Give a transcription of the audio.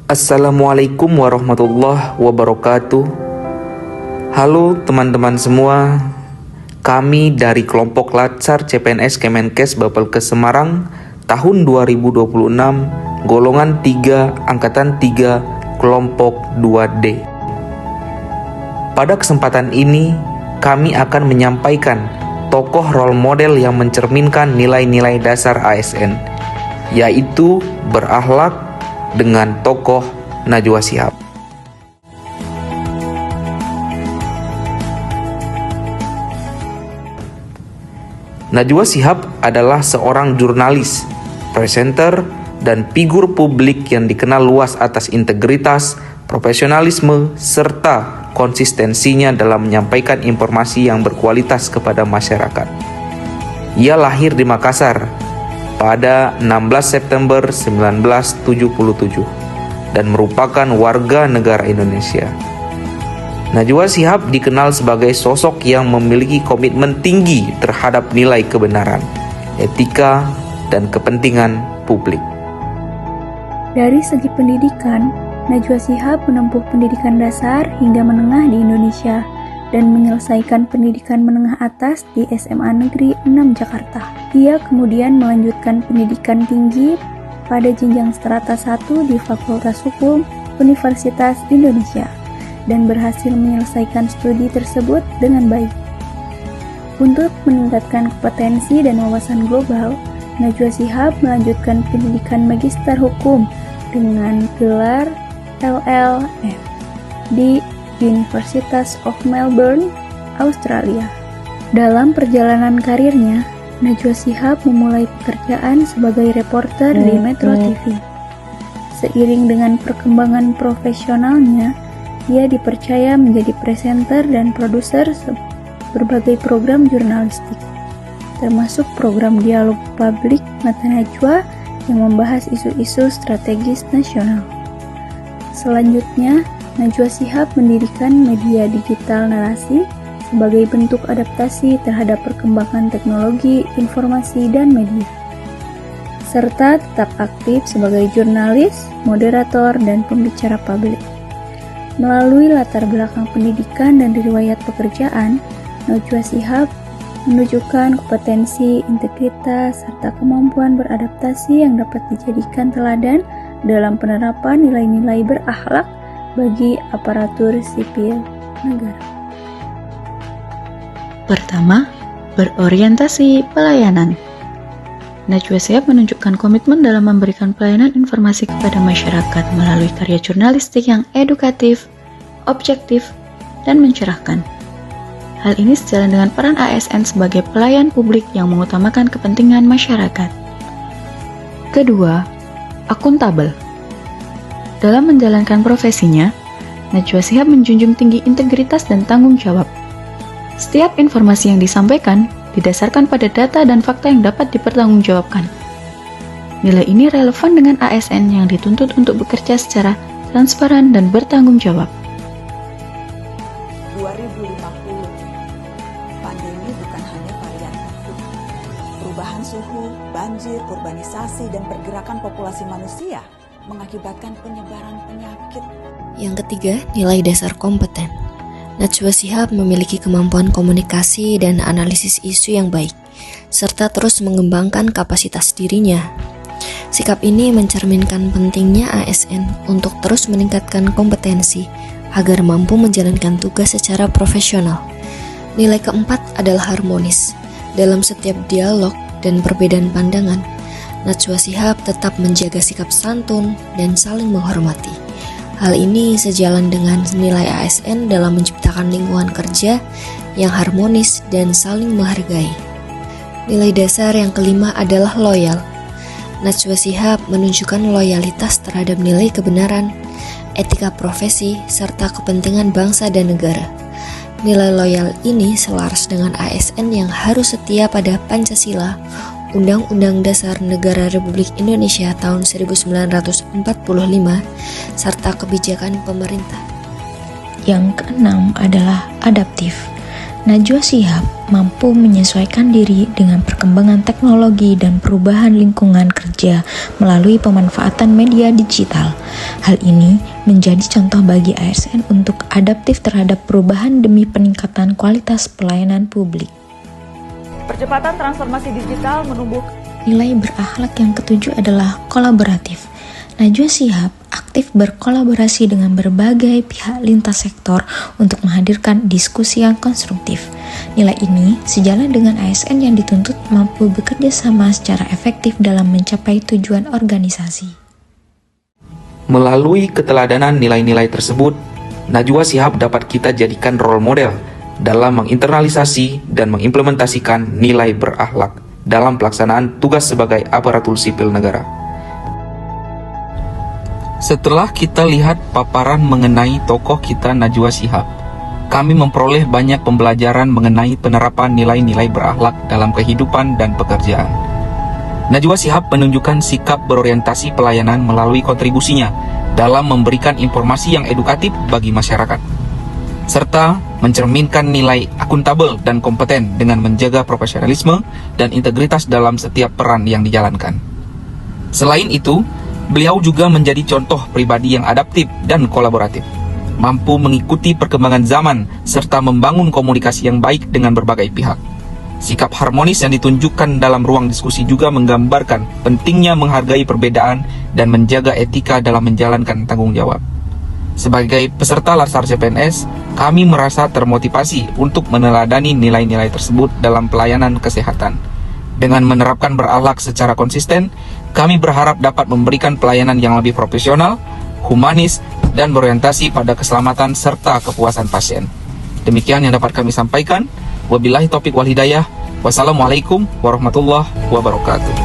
Assalamualaikum warahmatullahi wabarakatuh. Halo teman-teman semua, kami dari kelompok Latsar CPNS Kemenkes Bapelkes Semarang tahun 2026 golongan 3 angkatan 3 kelompok 2D. Pada kesempatan ini kami akan menyampaikan tokoh role model yang mencerminkan nilai-nilai dasar ASN, yaitu berakhlak dengan tokoh Najwa Shihab. Najwa Shihab adalah seorang jurnalis, presenter, dan figur publik yang dikenal luas atas integritas, profesionalisme, serta konsistensinya dalam menyampaikan informasi yang berkualitas kepada masyarakat. Ia lahir di Makassar pada 16 September 1977 dan merupakan warga negara Indonesia. Najwa Shihab dikenal sebagai sosok yang memiliki komitmen tinggi terhadap nilai kebenaran, etika, dan kepentingan publik. Dari segi pendidikan, Najwa Shihab menempuh pendidikan dasar hingga menengah di Indonesia dan menyelesaikan pendidikan menengah atas di SMA Negeri 6 Jakarta. Ia kemudian melanjutkan pendidikan tinggi pada jenjang strata 1 di Fakultas Hukum Universitas Indonesia dan berhasil menyelesaikan studi tersebut dengan baik. Untuk meningkatkan kompetensi dan wawasan global, Najwa Shihab melanjutkan pendidikan Magister Hukum dengan gelar LLM di University of Melbourne, Australia. Dalam perjalanan karirnya, Najwa Shihab memulai pekerjaan sebagai reporter di Metro TV. Seiring dengan perkembangan profesionalnya, ia dipercaya menjadi presenter dan produser berbagai program jurnalistik, termasuk program dialog publik Mata Najwa yang membahas isu-isu strategis nasional. Selanjutnya, Najwa Shihab mendirikan media digital Narasi sebagai bentuk adaptasi terhadap perkembangan teknologi, informasi, dan media, serta tetap aktif sebagai jurnalis, moderator, dan pembicara publik. Melalui latar belakang pendidikan dan riwayat pekerjaan, Najwa Shihab menunjukkan kompetensi, integritas, serta kemampuan beradaptasi yang dapat dijadikan teladan dalam penerapan nilai-nilai berakhlak bagi aparatur sipil negara. Pertama, berorientasi pelayanan. Najwa Shihab menunjukkan komitmen dalam memberikan pelayanan informasi kepada masyarakat melalui karya jurnalistik yang edukatif, objektif, dan mencerahkan. Hal ini sejalan dengan peran ASN sebagai pelayan publik yang mengutamakan kepentingan masyarakat. Kedua, akuntabel. Dalam menjalankan profesinya, Najwa Shihab menjunjung tinggi integritas dan tanggung jawab. Setiap informasi yang disampaikan didasarkan pada data dan fakta yang dapat dipertanggungjawabkan. Nilai ini relevan dengan ASN yang dituntut untuk bekerja secara transparan dan bertanggung jawab. 2050, pandemi bukan hanya varian COVID. Perubahan suhu, banjir, urbanisasi, dan pergerakan populasi manusia mengakibatkan penyebaran penyakit. Yang ketiga, nilai dasar kompeten. Najwa Shihab memiliki kemampuan komunikasi dan analisis isu yang baik, serta terus mengembangkan kapasitas dirinya. Sikap ini mencerminkan pentingnya ASN untuk terus meningkatkan kompetensi agar mampu menjalankan tugas secara profesional. Nilai keempat adalah harmonis. Dalam setiap dialog dan perbedaan pandangan, Najwa Shihab tetap menjaga sikap santun dan saling menghormati. Hal ini sejalan dengan nilai ASN dalam menciptakan lingkungan kerja yang harmonis dan saling menghargai. Nilai dasar yang kelima adalah loyal. Najwa Shihab menunjukkan loyalitas terhadap nilai kebenaran, etika profesi, serta kepentingan bangsa dan negara. Nilai loyal ini selaras dengan ASN yang harus setia pada Pancasila, Undang-Undang Dasar Negara Republik Indonesia tahun 1945, serta kebijakan pemerintah. Yang keenam adalah adaptif. Najwa Shihab mampu menyesuaikan diri dengan perkembangan teknologi dan perubahan lingkungan kerja melalui pemanfaatan media digital. Hal ini menjadi contoh bagi ASN untuk adaptif terhadap perubahan demi peningkatan kualitas pelayanan publik. Percepatan transformasi digital menumbuh. Nilai berakhlak yang ketujuh adalah kolaboratif. Najwa Shihab aktif berkolaborasi dengan berbagai pihak lintas sektor untuk menghadirkan diskusi yang konstruktif. Nilai ini sejalan dengan ASN yang dituntut mampu bekerja sama secara efektif dalam mencapai tujuan organisasi. Melalui keteladanan nilai-nilai tersebut, Najwa Shihab dapat kita jadikan role model dalam menginternalisasi dan mengimplementasikan nilai berakhlak dalam pelaksanaan tugas sebagai aparatur sipil negara. Setelah kita lihat paparan mengenai tokoh kita Najwa Shihab, kami memperoleh banyak pembelajaran mengenai penerapan nilai-nilai berakhlak dalam kehidupan dan pekerjaan. Najwa Shihab menunjukkan sikap berorientasi pelayanan melalui kontribusinya dalam memberikan informasi yang edukatif bagi masyarakat, serta mencerminkan nilai akuntabel dan kompeten dengan menjaga profesionalisme dan integritas dalam setiap peran yang dijalankan. Selain itu, beliau juga menjadi contoh pribadi yang adaptif dan kolaboratif, mampu mengikuti perkembangan zaman serta membangun komunikasi yang baik dengan berbagai pihak. Sikap harmonis yang ditunjukkan dalam ruang diskusi juga menggambarkan pentingnya menghargai perbedaan dan menjaga etika dalam menjalankan tanggung jawab. Sebagai peserta Latsar CPNS, kami merasa termotivasi untuk meneladani nilai-nilai tersebut dalam pelayanan kesehatan. Dengan menerapkan berakhlak secara konsisten, kami berharap dapat memberikan pelayanan yang lebih profesional, humanis, dan berorientasi pada keselamatan serta kepuasan pasien. Demikian yang dapat kami sampaikan. Wabillahi taufiq wal hidayah. Wassalamualaikum warahmatullahi wabarakatuh.